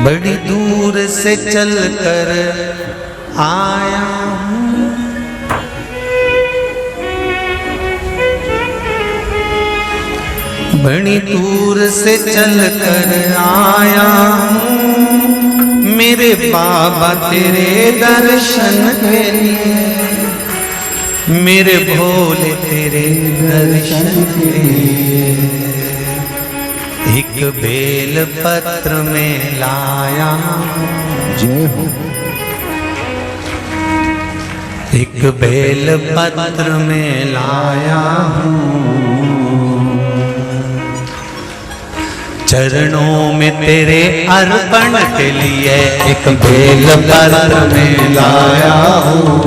बड़ी दूर से चल कर आया हूँ, बड़ी दूर से चल कर आया हूँ मेरे बाबा तेरे दर्शन के लिए, मेरे भोले तेरे दर्शन के लिए। एक बेल पत्र में लाया जय हो। एक बेल पत्र में लाया हूँ, चरणों में तेरे अर्पण के लिए। एक बेल पत्र में लाया हूँ,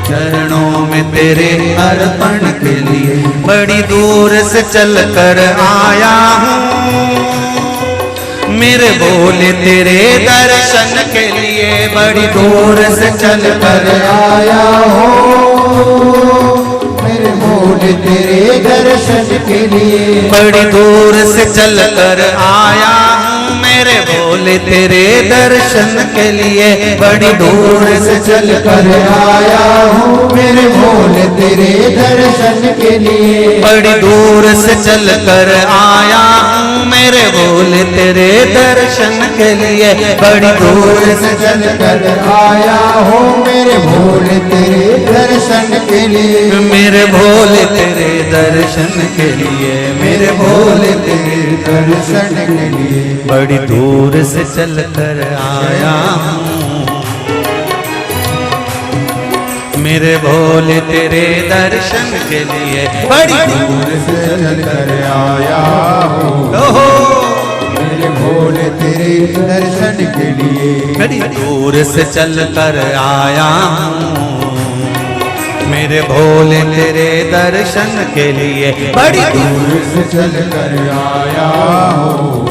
चरणों में तेरे अर्पण के लिए। बड़ी दूर से चल कर आया हूँ मेरे भोले तेरे दर्शन के लिए, बड़ी दूर से चल कर आया हूँ मेरे भोले तेरे दर्शन के लिए। बड़ी दूर से चल कर आया हूँ मेरे भोले तेरे दर्शन के लिए। बड़ी दूर से चल कर आया हूँ मेरे भोले तेरे दर्शन के लिए। बड़ी दूर से चल कर आया हूँ मेरे भोले तेरे दर्शन के लिए। बड़ी दूर से चल कर आया हूँ मेरे भोले तेरे दर्शन के लिए। मेरे भोले तेरे दर्शन के लिए, मेरे भोले तेरे दर्शन के लिए। बड़ी दूर से चल कर आया हूँ मेरे भोले तेरे दर्शन के लिए। बड़ी दूर से चल कर आया हूँ मेरे भोले तेरे दर्शन के लिए। बड़ी दूर से चल कर आया हूँ मेरे भोले तेरे दर्शन के लिए। बड़ी दूर से चल कर आया हूँ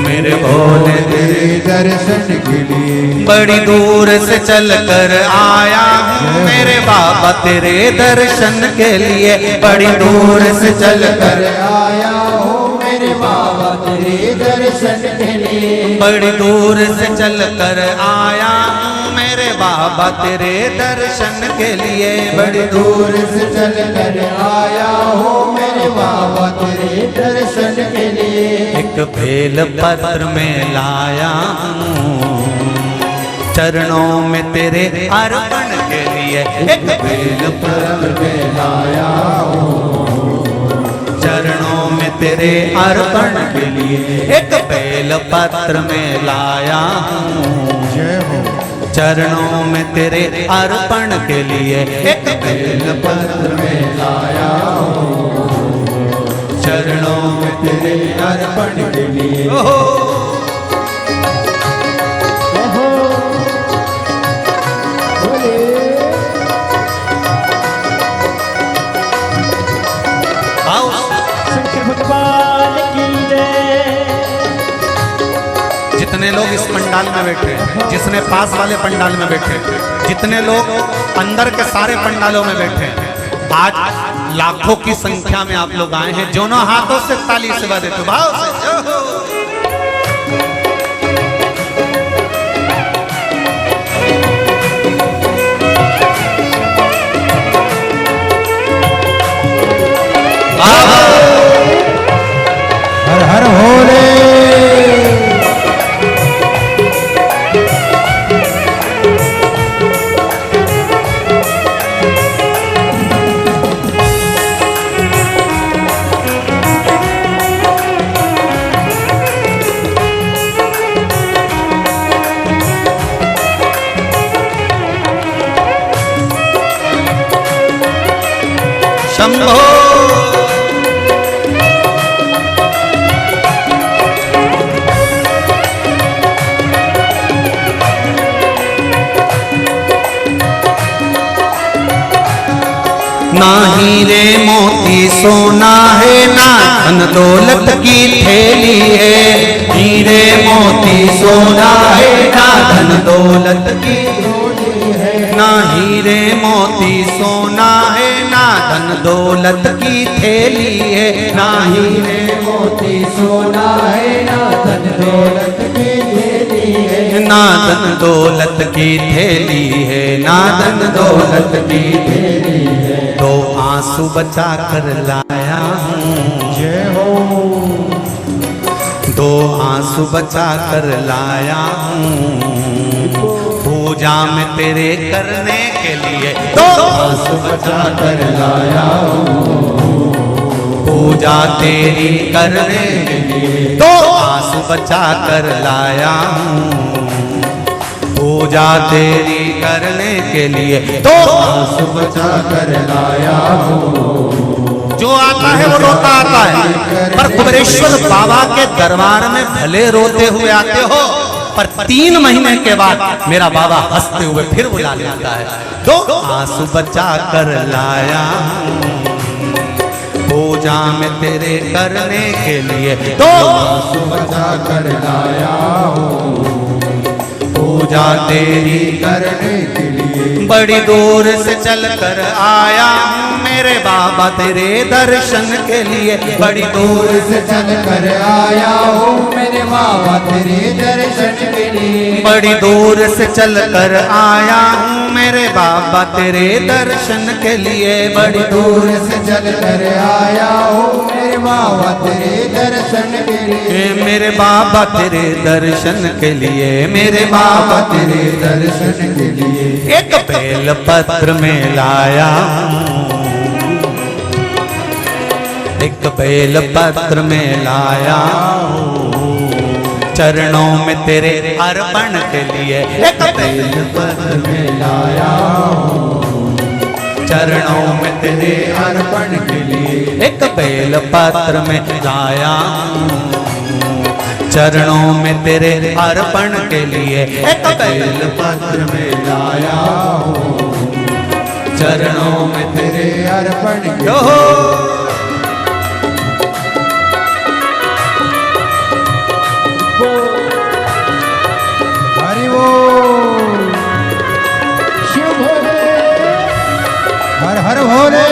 मेरे भोले तेरे दर्शन के लिए। बड़ी दूर से चल कर आया हूँ मेरे बाबा तेरे दर्शन के लिए। बड़ी दूर से चल कर आया हूँ मेरे बाबा तेरे दर्शन के लिए। बड़ी दूर से चल कर आया हूँ मेरे बाबा तेरे दर्शन के लिए। बड़ी दूर से चल कर आया हूँ मेरे बाबा तेरे दर्शन के लिए। एक बेल पत्र में लाया हूँ चरणों में तेरे अर्पण के लिए। एक बेल पत्र में लाया हूँ चरणों में तेरे अर्पण के लिए। एक बेल पत्र में लाया हूँ जय हो। चरणों में तेरे अर्पण के लिए। एक बेल पत्र में लाया हूँ चरणों में तेरे अर्पण के लिए। भगवान की जय। जितने लोग इस पंडाल में बैठे, जिसने पास वाले पंडाल में बैठे, जितने लोग अंदर के सारे पंडालों में बैठे, आज लाखों की संख्या में आप लोग आए हैं। दोनों हाथों से ताली से बजा देते भाव से। हर हर भोले। शंभो ना हीरे मोती सोना है, ना धन दौलत की थैली है। हीरे मोती सोना है, ना धन दौलत की थैली है। ना हीरे मोती सोना है, ना धन दौलत की थैली है। ना हीरे मोती सोना है, ना धन दौलत की थैली है, ना धन दौलत की थैली है, ना धन दौलत की थैली है। तो आंसू बचा कर लाया हूँ, जय हो। दो आंसू बचा कर लाया हूँ, पूजा में तेरे करने के लिए दो आंसू बचा कर लाया हूँ, पूजा तेरी करने के लिए दो आंसू बचा कर लाया हूँ, पूजा तेरी करने के लिए दो आंसू बचा कर लाया हूँ। जो आता है वो रोता आता है, पर कुबेरेश्वर बाबा के दरबार में भले रोते हुए आते हो, पर 3 महीने के बाद मेरा बाबा हंसते हुए फिर बुला लेता है। दो आंसू बचा कर लाया पूजा में तेरे करने के लिए, दो आंसू बचा कर लाया हूँ, पूजा तेरी करने के लिए। बड़ी दूर से चल कर आया हूँ मेरे बाबा तेरे दर्शन के लिए, बड़ी दूर से चल कर आया हूँ मेरे बाबा तेरे दर्शन के लिए। बड़ी दूर से चल कर आया हूँ मेरे बाबा तेरे दर्शन के लिए, बड़ी दूर से चल कर आया हूँ मेरे बाबा तेरे दर्शन के लिए। मेरे बाबा तेरे दर्शन के लिए, मेरे बाबा तेरे दर्शन के लिए। एक बेल पत्र में लाया एक बेल पत्र में लाया चरणों में तेरे अर्पण के लिए, एक बेल पत्र में लाया चरणों में तेरे अर्पण के लिए। एक बेल पत्र में लाया चरणों में तेरे अर्पण के लिए, एक बेल पत्र में लाया चरणों में तेरे अर्पण के लिए। हरि बोल शिव भोले, हर हर भोले।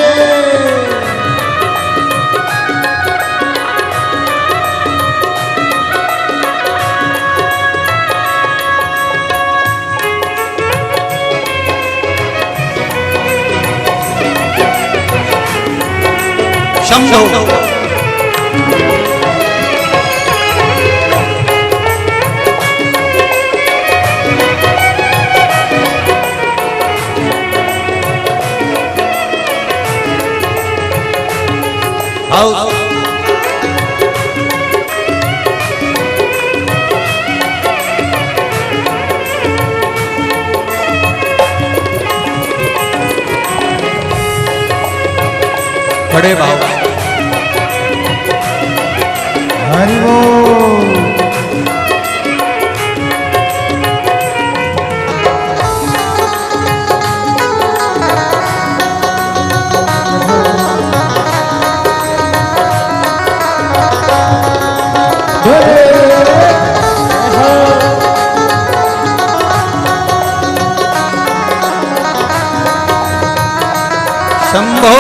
शंभो बड़े बाबा हरि बोल। शंभो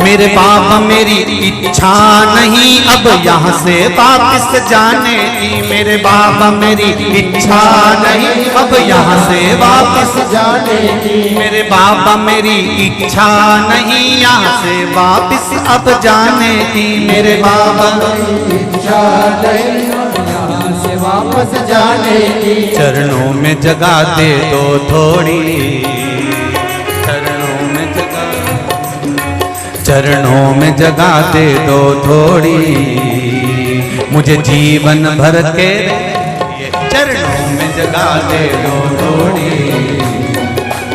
मेरे बाबा मेरी इच्छा नहीं अब यहाँ से वापस जाने की, मेरे बाबा मेरी इच्छा नहीं अब यहाँ से वापस जाने की, मेरे बाबा मेरी इच्छा नहीं यहाँ से वापस अब जाने की, मेरे बाबा इच्छा नहीं यहाँ से वापस जाने की। चरणों में जगह दे दो थोड़ी, चरणों में जगह दे दो थोड़ी, मुझे जीवन भर के चरणों में जगह दे दो थोड़ी,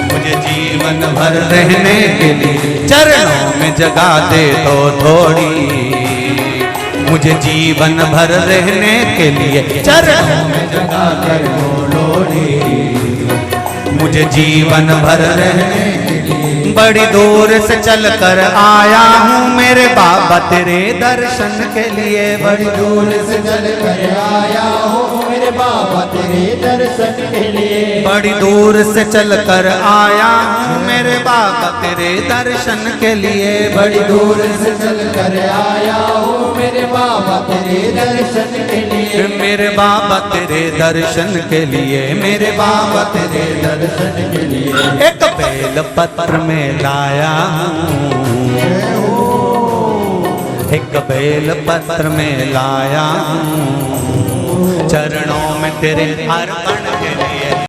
मुझे जीवन भर रहने के लिए चरणों में जगह दे दो थोड़ी, मुझे मुझे जीवन भर रहने के लिए चरणों में जगा कर बोलो रे मुझे जीवन भर रहने के लिए बड़ी दूर से चल कर आया हूँ मेरे बाबा तेरे दर्शन के लिए बड़ी दूर से चल कर आया हूँ मेरे बाबा तेरे दर्शन के लिए बड़ी दूर से चल कर आया हूँ मेरे बाबा तेरे दर्शन के लिए बड़ी दूर से चल कर आया हूँ मेरे बाबा तेरे दर्शन के लिए मेरे बाबा तेरे दर्शन के लिए मेरे बाबा तेरे दर्शन के लिए एक बेल पत्र में लाया हूँ एक बेल पत्र में लाया हूँ चरणों में तेरे अर्पण